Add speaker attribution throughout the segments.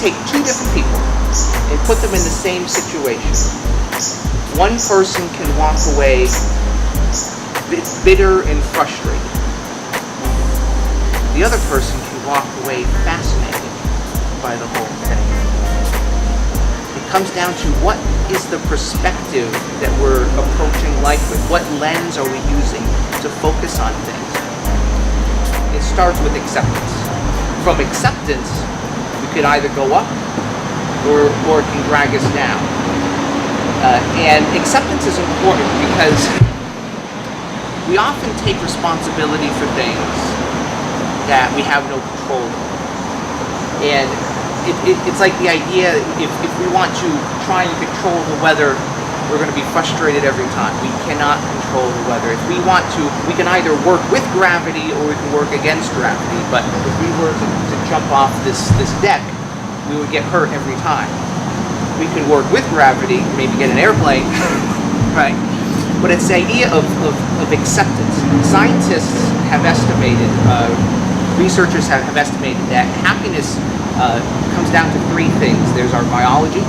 Speaker 1: take two different people and put them in the same situation. One person can walk away bitter and frustrated. The other person can walk away fascinated by the whole thing. It comes down to what is the perspective that we're approaching life with? What lens are we using to focus on things? It starts with acceptance. From acceptance, we could either go up or it can drag us down. And acceptance is important because we often take responsibility for things that we have no control over. And it's like the idea, if we want to try and control the weather, we're going to be frustrated every time. We cannot control the weather. If we want to, we can either work with gravity or we can work against gravity. But if we were to jump off this deck, we would get hurt every time. We can work with gravity, maybe get an airplane, right? But it's the idea of acceptance. Scientists have estimated, researchers have estimated that happiness comes down to three things. There's our biology,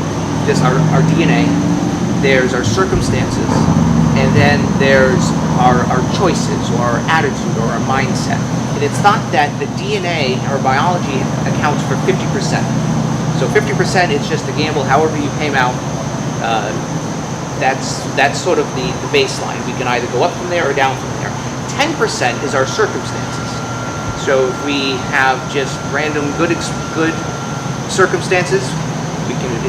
Speaker 1: there's our DNA, there's our circumstances, and then there's our choices or our attitude or our mindset. And it's thought that the DNA, our biology, accounts for 50%. So 50% is just a gamble, however you came out. That's sort of the baseline. We can either go up from there or down from there. 10% is our circumstances. So if we have just random good circumstances,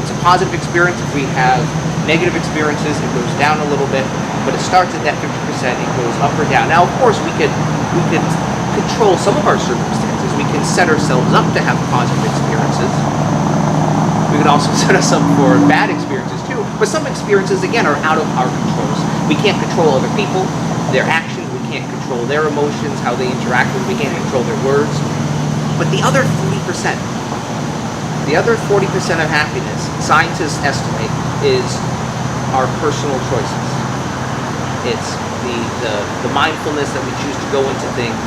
Speaker 1: it's a positive experience. If we have negative experiences, it goes down a little bit, but it starts at that 50%, it goes up or down. Now, of course, we could control some of our circumstances. We can set ourselves up to have positive experiences. We can also set us up for bad experiences too, but some experiences, again, are out of our controls. We can't control other people, their actions, we can't control their emotions, how they interact with us, we can't control their words. But the other 40%, of happiness, scientists estimate, is our personal choices. It's the mindfulness that we choose to go into things,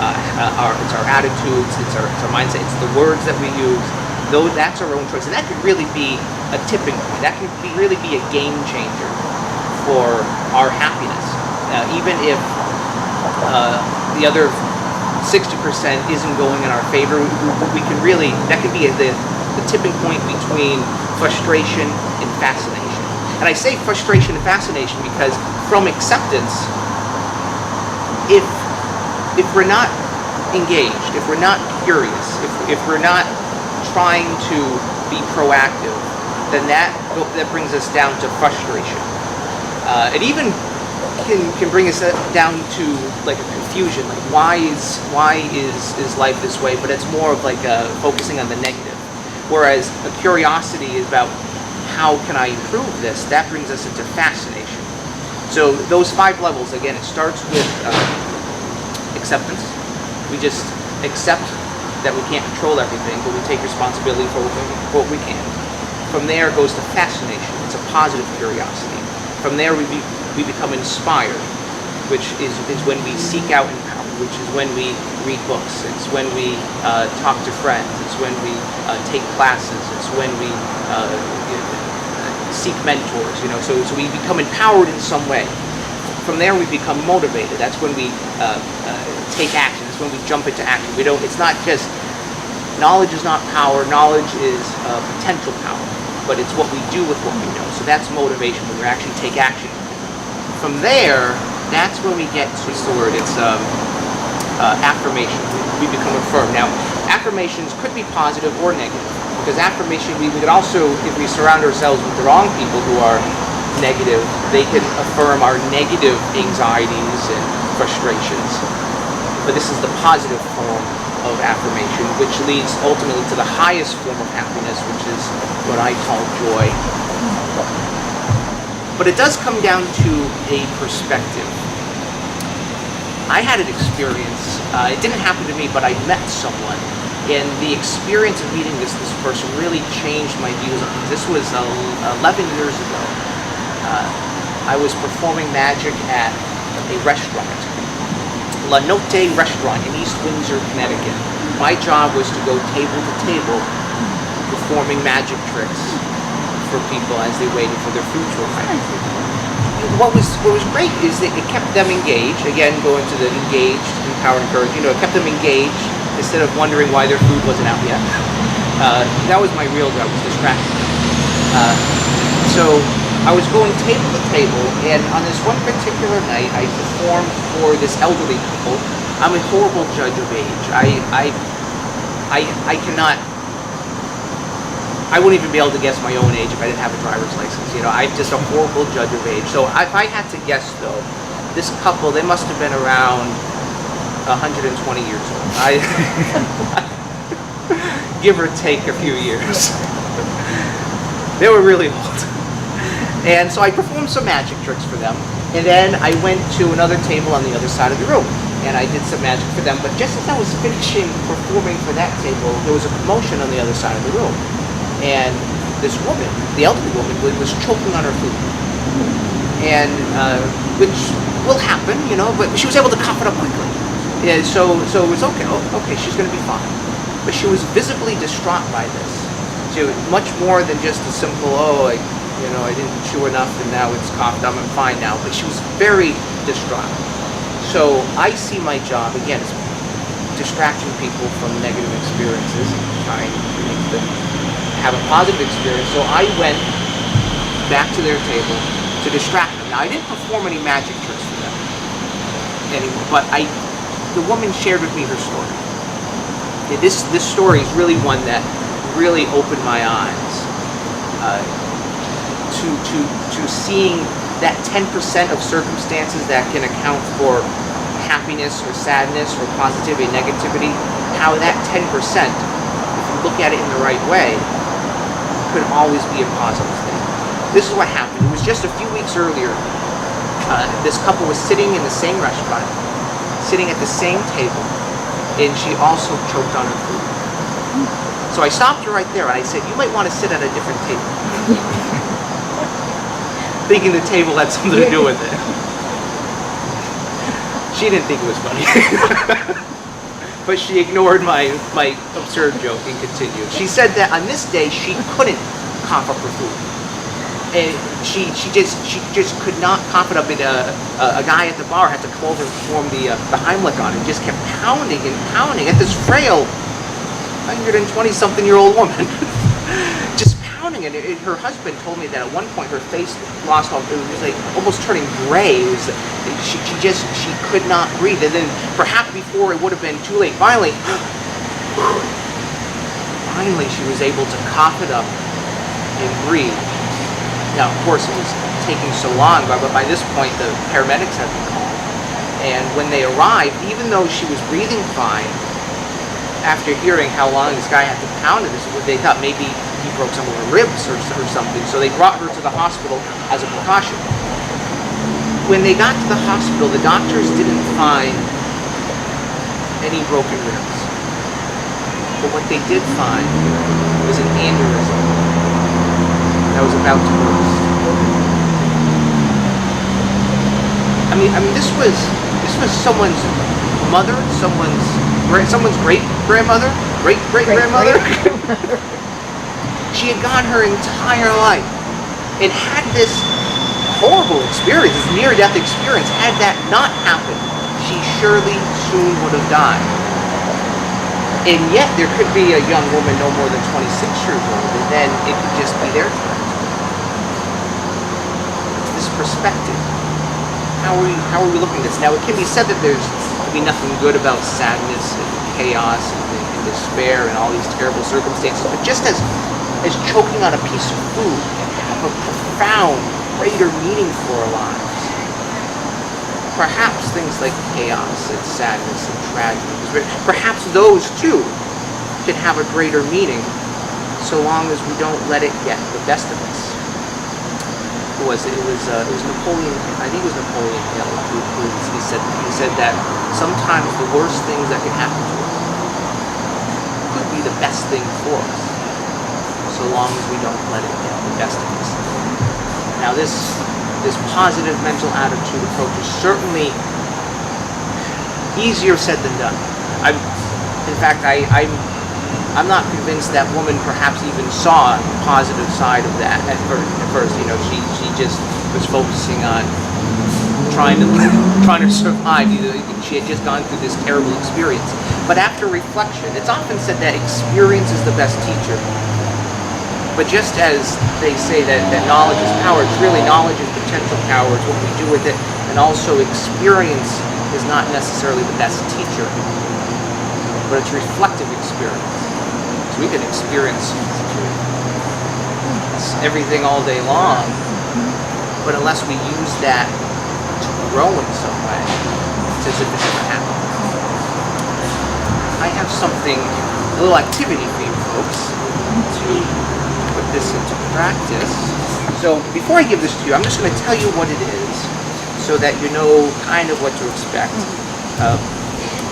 Speaker 1: it's our attitudes, it's our mindset, it's the words that we use. Though that's our own choice, and that could really be a tipping point. That could really be a game changer for our happiness. Even if the other 60% isn't going in our favor, we can really, that could be the tipping point between frustration and fascination. And I say frustration and fascination because from acceptance, if we're not engaged, if we're not curious, if we're not trying to be proactive, then that brings us down to frustration. It even can bring us down to like a confusion, like why is life this way? But it's more of like focusing on the negative. Whereas a curiosity is about how can I improve this? That brings us into fascination. So those 5 levels, again, it starts with acceptance. We just accept that we can't control everything, but we take responsibility for what we can. From there it goes to fascination. It's a positive curiosity. From there we become inspired, which is when we seek out empowerment, which is when we read books. It's when we talk to friends. It's when we take classes. It's when we seek mentors. So we become empowered in some way. From there we become motivated. That's when we take action. It's when we jump into action. It's not just, knowledge is not power. Knowledge is potential power, but it's what we do with what we know. So that's motivation, when we actually take action. From there, that's when we get to the word. It's affirmation. We become affirmed. Now, affirmations could be positive or negative, because affirmation, we could also, if we surround ourselves with the wrong people who are negative, they can affirm our negative anxieties and frustrations. But this is the positive form of affirmation, which leads ultimately to the highest form of happiness, which is what I call joy. But it does come down to a perspective. I had an experience, it didn't happen to me, but I met someone, and the experience of meeting this person really changed my views on things. This was 11 years ago. I was performing magic at a restaurant, La Notte Restaurant in East Windsor, Connecticut. My job was to go table to table performing magic tricks for people as they waited for their food to arrive. What was great is that it kept them engaged. Again, going to the engaged, empowered, encouraged. It kept them engaged instead of wondering why their food wasn't out yet. That was my real job, was distracting them. So I was going table to table, and on this one particular night, I performed for this elderly couple. I'm a horrible judge of age. I cannot. I wouldn't even be able to guess my own age if I didn't have a driver's license. I'm just a horrible judge of age. So if I had to guess, though, this couple, they must have been around 120 years old. Give or take a few years. They were really old. And so I performed some magic tricks for them. And then I went to another table on the other side of the room. And I did some magic for them. But just as I was finishing performing for that table, there was a commotion on the other side of the room. And this woman, the elderly woman, was choking on her food. And, which will happen, but she was able to cough it up quickly. Yeah, so it was okay. Oh, okay, she's going to be fine. But she was visibly distraught by this. So much more than just a simple, I didn't chew enough and now it's coughed up, I'm fine now. But she was very distraught. So I see my job, again, as distracting people from negative experiences, trying to make them have a positive experience. So I went back to their table to distract them. Now I didn't perform any magic tricks for them anymore, but the woman shared with me her story. And this story is really one that really opened my eyes to seeing that 10% of circumstances that can account for happiness or sadness or positivity, negativity, how that 10%, if you look at it in the right way, could always be a positive thing. This is what happened. It was just a few weeks earlier. This couple was sitting in the same restaurant, sitting at the same table, and she also choked on her food. So I stopped her right there and I said, you might want to sit at a different table. Thinking the table had something to do with it. She didn't think it was funny. But she ignored my absurd joke and continued. She said that on this day she couldn't cough up her food. And she just could not cough it up. And a guy at the bar had to come over and perform the Heimlich on it. Just kept pounding and pounding at this frail 120-something-year-old woman. Just pounding it. Her husband told me that at one point her face lost all. It was like almost turning gray. It was she could not breathe. And then perhaps before it would have been too late. Finally, she was able to cough it up and breathe. Now, of course, it was taking so long, but by this point the paramedics had been called. And when they arrived, even though she was breathing fine, after hearing how long this guy had to pound it, they thought maybe he broke some of her ribs or something. So they brought her to the hospital as a precaution. When they got to the hospital, the doctors didn't find any broken ribs. But what they did find was an aneurysm that was about to burst. I mean, this was someone's mother, someone's great grandmother, great grandmother. She had gone her entire life and had this horrible experience, this near-death experience. Had that not happened, she surely soon would have died. And yet there could be a young woman no more than 26 years old, and then it could just be their turn. It's this perspective. How are we looking at this? Now, it can be said that there's nothing good about sadness and chaos and despair and all these terrible circumstances, but just as choking on a piece of food can have a profound, greater meaning for our lives, perhaps things like chaos and sadness and tragedy, perhaps those too can have a greater meaning so long as we don't let it get the best of us. It was Napoleon. I think it was Napoleon Hill who he said that sometimes the worst things that can happen to us could be the best thing for us, so long as we don't let it get the best of us. Now, this positive mental attitude approach is certainly easier said than done. I'm I'm not convinced that woman perhaps even saw the positive side of that at first. You know, she just was focusing on trying to survive. She had just gone through this terrible experience. But after reflection, it's often said that experience is the best teacher. But just as they say that knowledge is power, it's really knowledge is potential power. It's what we do with it. And also experience is not necessarily the best teacher, but it's reflective experience. So we can experience everything all day long, but unless we use that to grow in some way, it's as if it never happened. I have something, a little activity for you folks to put this into practice. So before I give this to you, I'm just going to tell you what it is so that you know kind of what to expect.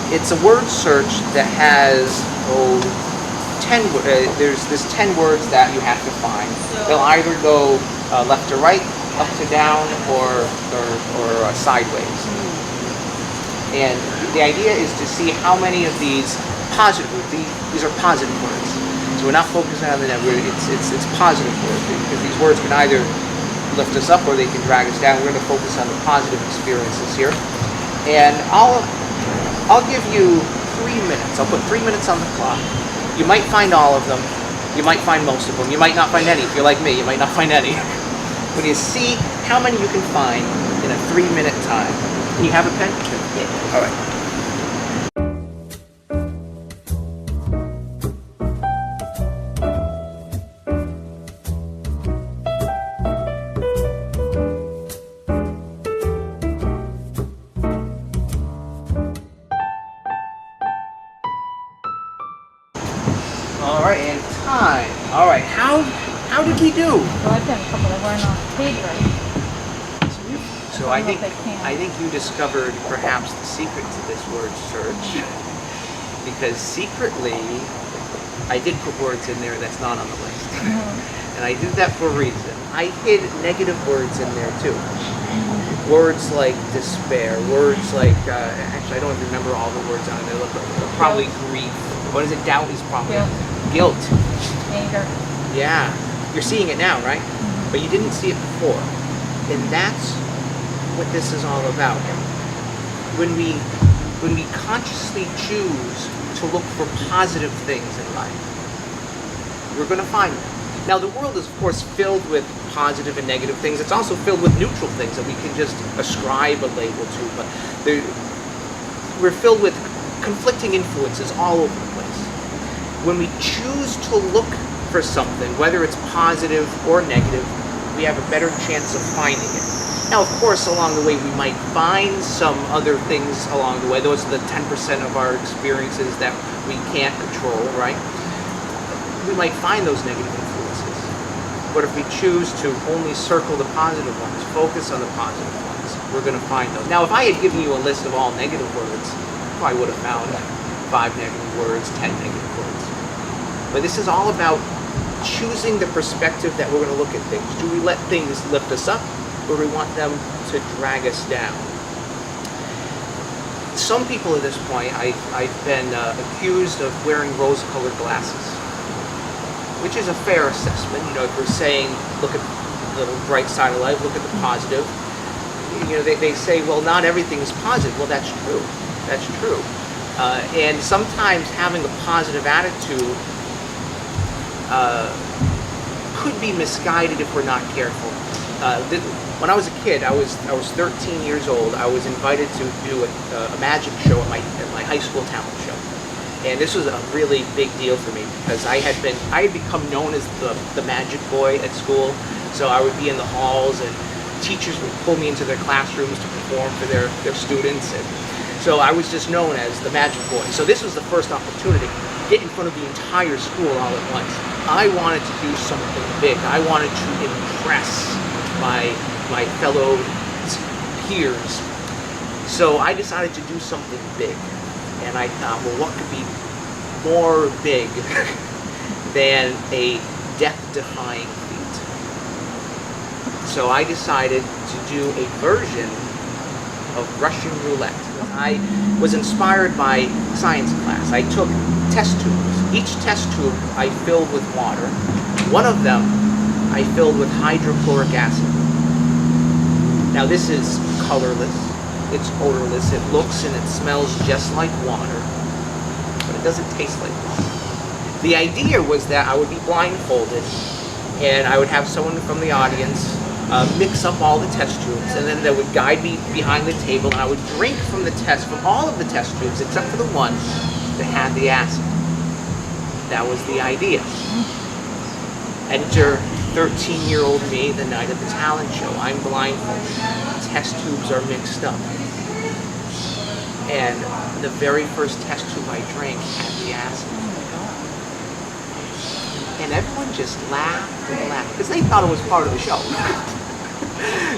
Speaker 1: It's a word search that has 10 words that you have to find. They'll either go left to right, up to down, or sideways. And the idea is to see how many of these positive words, these are positive words. So we're not focusing on the negative, it's positive words, because these words can either lift us up or they can drag us down. We're going to focus on the positive experiences here. And I'll give you 3 minutes. I'll put 3 minutes on the clock. You might find all of them. You might find most of them. You might not find any. If you're like me, you might not find any. When you see how many you can find in a 3-minute time. Can you have a pen? Yeah. All right. All right, and time. All right, how did we do?
Speaker 2: So I've done a couple that weren't on page right.
Speaker 1: So I think you discovered perhaps the secret to this word search, because secretly I did put words in there that's not on the list, and I did that for a reason. I hid negative words in there too. Words like despair, words like actually I don't even remember all the words on there. Probably grief. What is it? Doubt is probably guilt.
Speaker 2: Anger.
Speaker 1: Yeah, you're seeing it now, right? But you didn't see it before, and that's what this is all about. When we consciously choose to look for positive things in life, we're going to find them. Now, the world is, of course, filled with positive and negative things. It's also filled with neutral things that we can just ascribe a label to. But we're filled with conflicting influences all over the place. When we choose to look for something, whether it's positive or negative, we have a better chance of finding it. Now, of course, along the way, we might find some other things along the way. Those are the 10% of our experiences that we can't control, right? We might find those negative influences. But if we choose to only circle the positive ones, focus on the positive ones, we're going to find those. Now, if I had given you a list of all negative words, you probably would have found 5 negative words, 10 negative words. But this is all about choosing the perspective that we're going to look at things. Do we let things lift us up, or do we want them to drag us down? Some people at this point, I've been accused of wearing rose-colored glasses, which is a fair assessment. You know, if we're saying, look at the bright side of life, look at the positive. You know, they say, well, not everything is positive. Well, that's true. That's true. And sometimes having a positive attitude could be misguided if we're not careful. When I was a kid, I was 13 years old. I was invited to do a magic show at my high school talent show, and this was a really big deal for me because I had become known as the magic boy at school. So I would be in the halls, and teachers would pull me into their classrooms to perform for their students, and so I was just known as the magic boy. So this was the first opportunity to get in front of the entire school all at once. I wanted to do something big. I wanted to impress my fellow peers. So I decided to do something big. And I thought, well, what could be more big than a death-defying feat? So I decided to do a version of Russian roulette. was I was inspired by science class. I took test tubes. Each test tube I filled with water. One of them I filled with hydrochloric acid. Now this is colorless, it's odorless, it looks and it smells just like water, but it doesn't taste like water. The idea was that I would be blindfolded and I would have someone from the audience mix up all the test tubes, and then they would guide me behind the table, and I would drink from all of the test tubes except for the one that had the acid. That was the idea. Enter 13-year-old me the night of the talent show. I'm blindfolded. Test tubes are mixed up. And the very first test tube I drank had the acid. And everyone just laughed and laughed because they thought it was part of the show.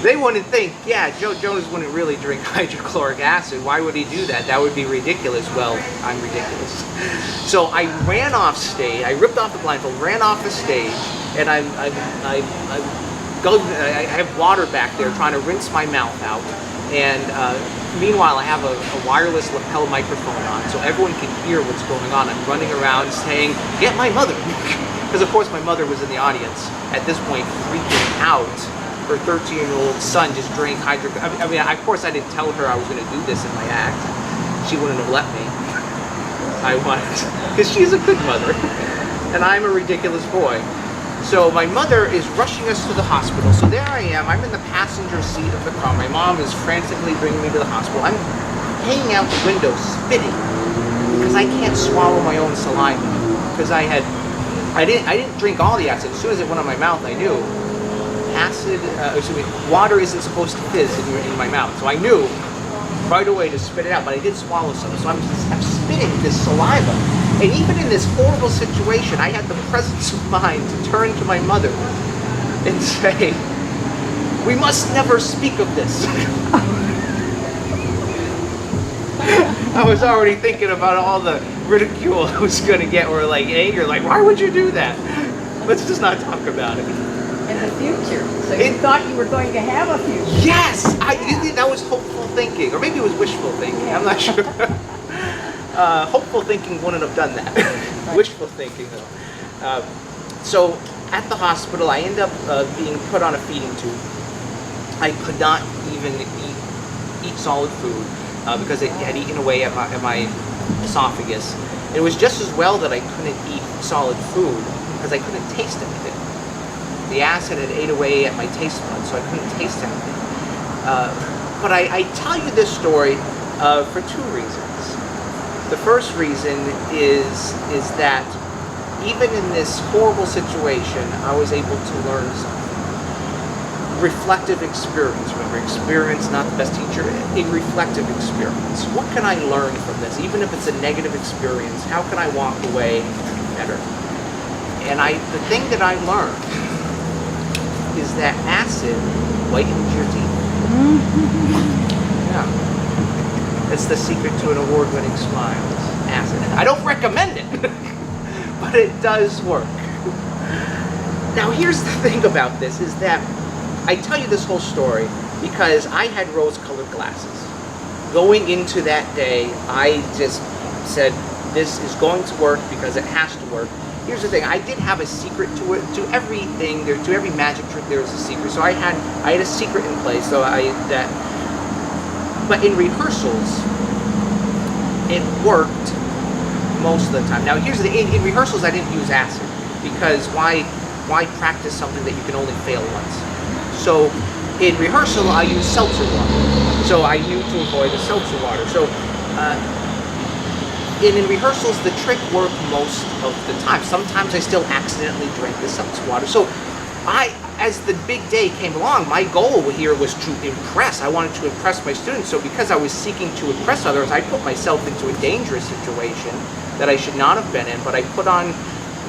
Speaker 1: They wouldn't think, yeah, Jonas wouldn't really drink hydrochloric acid. Why would he do that? That would be ridiculous. Well, I'm ridiculous. So I ran off stage. I ripped off the blindfold, ran off the stage, and I have water back there trying to rinse my mouth out. And meanwhile, I have a wireless lapel microphone on, so everyone can hear what's going on. I'm running around saying, "Get my mother!" Because of course my mother was in the audience at this point, freaking out. Her 13-year-old son just drank hydrochloric. I mean, of course I didn't tell her I was going to do this in my act. She wouldn't have let me. I wanted, because she's a good mother, and I'm a ridiculous boy. So my mother is rushing us to the hospital. So there I am. I'm in the passenger seat of the car. My mom is frantically bringing me to the hospital. I'm hanging out the window, spitting, because I can't swallow my own saliva. Because I didn't drink all the acid. As soon as it went on my mouth, I knew water isn't supposed to fizz in my mouth. So I knew right away to spit it out, but I did swallow some. So I'm spitting this saliva. And even in this horrible situation, I had the presence of mind to turn to my mother and say, "We must never speak of this." I was already thinking about all the ridicule I was going to get, or like anger, like, why would you do that? Let's just not talk about it.
Speaker 3: In the future. So you thought you were going to have a future.
Speaker 1: Yes! That was hopeful thinking, or maybe it was wishful thinking, I'm not sure. Hopeful thinking wouldn't have done that. Right. Wishful thinking, though. So at the hospital, I end up being put on a feeding tube. I could not even eat solid food because it had eaten away at my esophagus. It was just as well that I couldn't eat solid food because I couldn't taste anything. The acid had ate away at my taste buds, so I couldn't taste anything. But I tell you this story for two reasons. The first reason is that even in this horrible situation, I was able to learn something. Reflective experience. Remember, experience, not the best teacher. A reflective experience. What can I learn from this? Even if it's a negative experience, how can I walk away better? And the thing that I learned is that acid whitens your teeth. Yeah. That's the secret to an award-winning smile. Acid. I don't recommend it, but it does work. Now here's the thing about this, is that I tell you this whole story because I had rose-colored glasses. Going into that day, I just said, this is going to work because it has to work. Here's the thing, I did have a secret to it. To everything, to every magic trick there is a secret. So I had a secret in place. So but in rehearsals, it worked most of the time. Now here's the thing, in rehearsals I didn't use acid because why practice something that you can only fail once? So in rehearsal I used seltzer water. So I knew to avoid the seltzer water. So in rehearsals, the trick worked most of the time. Sometimes I still accidentally drank the seltzer water. So as the big day came along, my goal here was to impress. I wanted to impress my students. So because I was seeking to impress others, I put myself into a dangerous situation that I should not have been in. But I put on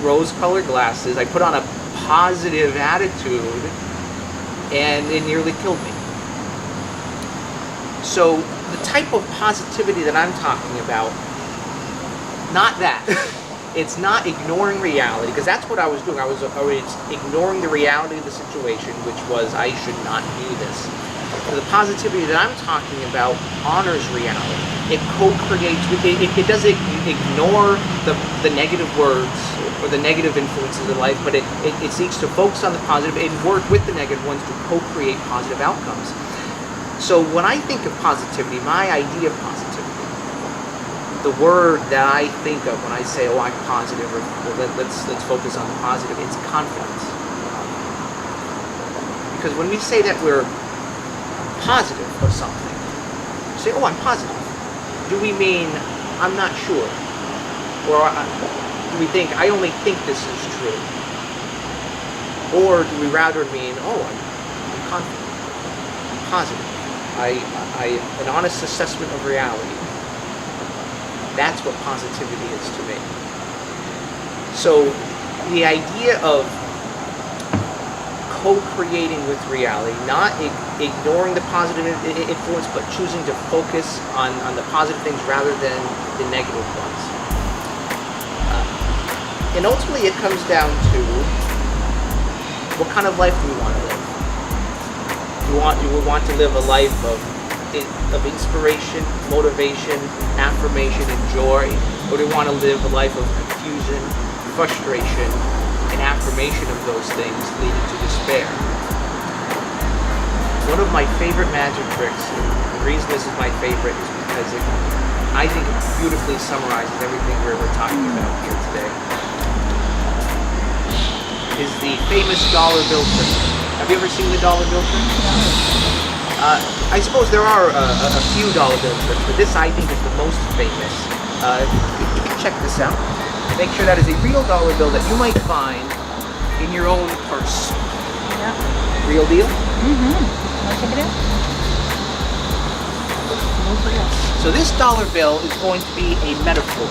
Speaker 1: rose-colored glasses. I put on a positive attitude, and it nearly killed me. So the type of positivity that I'm talking about, not that. It's not ignoring reality, because that's what I was doing. I was ignoring the reality of the situation, which was I should not do this. The positivity that I'm talking about honors reality. It co-creates. It doesn't ignore the negative words or the negative influences in life, but it seeks to focus on the positive and work with the negative ones to co-create positive outcomes. So when I think of positivity, my idea of positivity, the word that I think of when I say, "Oh, I'm positive," or let's focus on the positive, it's confidence. Because when we say that we're positive of something, say, "Oh, I'm positive," do we mean I'm not sure, or do we think I only think this is true, or do we rather mean, "Oh, I'm confident, I'm positive, an honest assessment of reality"? That's what positivity is to me. So the idea of co-creating with reality, not ignoring the positive influence, but choosing to focus on the positive things rather than the negative ones. And ultimately it comes down to what kind of life do we want to live? Do we want to live a life of inspiration, motivation, affirmation, and joy? Or do we want to live a life of confusion, frustration, and affirmation of those things leading to despair? One of my favorite magic tricks, and the reason this is my favorite is because I think it beautifully summarizes everything we're talking about here today, is the famous dollar bill trick. Have you ever seen the dollar bill trick? I suppose there are a few dollar bill tricks, but this I think is the most famous. Check this out. Make sure that is a real dollar bill that you might find in your own purse.
Speaker 2: Yeah.
Speaker 1: Real deal?
Speaker 2: Mm-hmm. Want to check it out?
Speaker 1: So this dollar bill is going to be a metaphor.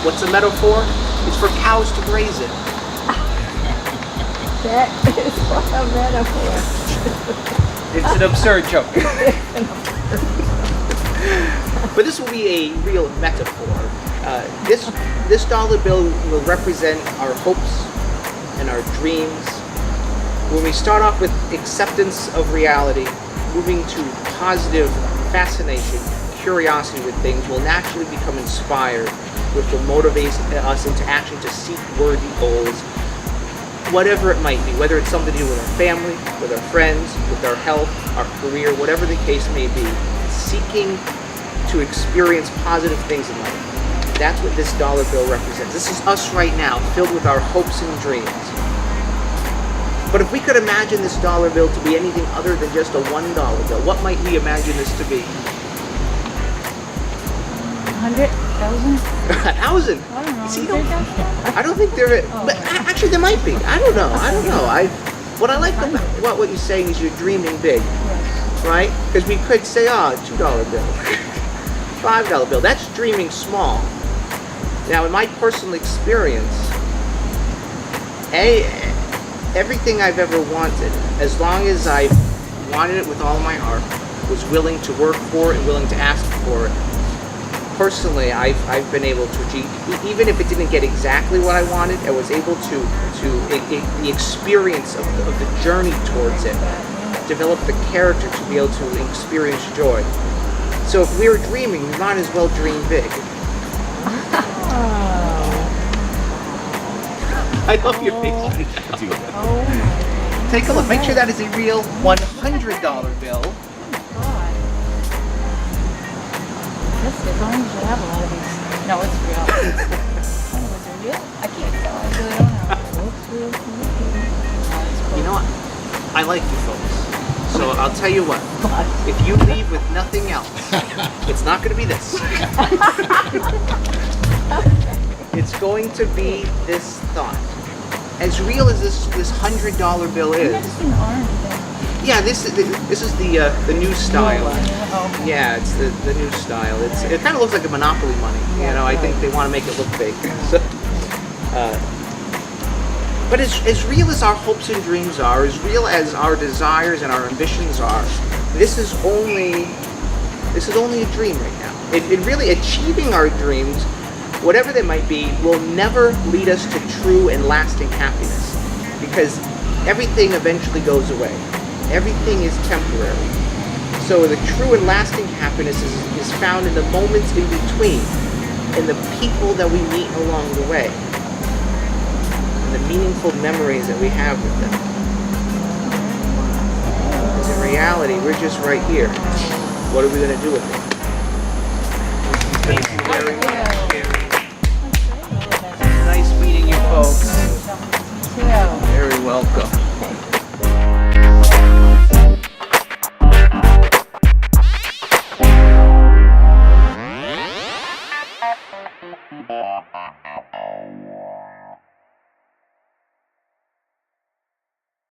Speaker 1: What's a metaphor? It's for cows to graze in.
Speaker 3: That is what a metaphor.
Speaker 1: It's an absurd joke. But this will be a real metaphor. This dollar bill will represent our hopes and our dreams. When we start off with acceptance of reality, moving to positive fascination, curiosity with things, we'll naturally become inspired, which will motivate us into action to seek worthy goals, whatever it might be, whether it's something to do with our family, with our friends, with our health, our career, whatever the case may be, seeking to experience positive things in life. That's what this dollar bill represents. This is us right now, filled with our hopes and dreams. But if we could imagine this dollar bill to be anything other than just a $1 bill, what might we imagine this to be?
Speaker 2: 100,000?
Speaker 1: 1,000?
Speaker 2: I don't know.
Speaker 1: See,
Speaker 2: Is there that?
Speaker 1: I don't think there is. But actually, there might be. I don't know. What I like about what you're saying is you're dreaming big,
Speaker 2: Yes.
Speaker 1: right? Because we could say, $2 bill, $5 bill. That's dreaming small. Now, in my personal experience, everything I've ever wanted, as long as I wanted it with all my heart, was willing to work for it and willing to ask for it, personally, I've been able to achieve, even if it didn't get exactly what I wanted, I was able to the experience of the journey towards it, develop the character to be able to experience joy. So if we're dreaming, we might as well dream big. I love your face. Take a look. Make sure that is a real $100 bill.
Speaker 2: Yes, as long as you have a lot of these. No, it's real. Was it real? I can't tell. I really don't know. It's real. No, it's cool.
Speaker 1: You know what? I like you folks. So I'll tell you what. If you leave with nothing else, it's not going to be this. It's going to be this thought. As real as this $100 bill
Speaker 2: I've
Speaker 1: is.
Speaker 2: never seen the orange thing.
Speaker 1: Yeah, this is the new style.
Speaker 2: Oh, okay.
Speaker 1: Yeah, it's the new style. It kind of looks like a Monopoly money. You know, I think they want to make it look fake. So, but as real as our hopes and dreams are, as real as our desires and our ambitions are, this is only a dream right now. It really, achieving our dreams, whatever they might be, will never lead us to true and lasting happiness, because everything eventually goes away. Everything is temporary. So the true and lasting happiness is found in the moments in between, in the people that we meet along the way, and the meaningful memories that we have with them. Because in reality, we're just right here. What are we going to do with it? Thank you very much.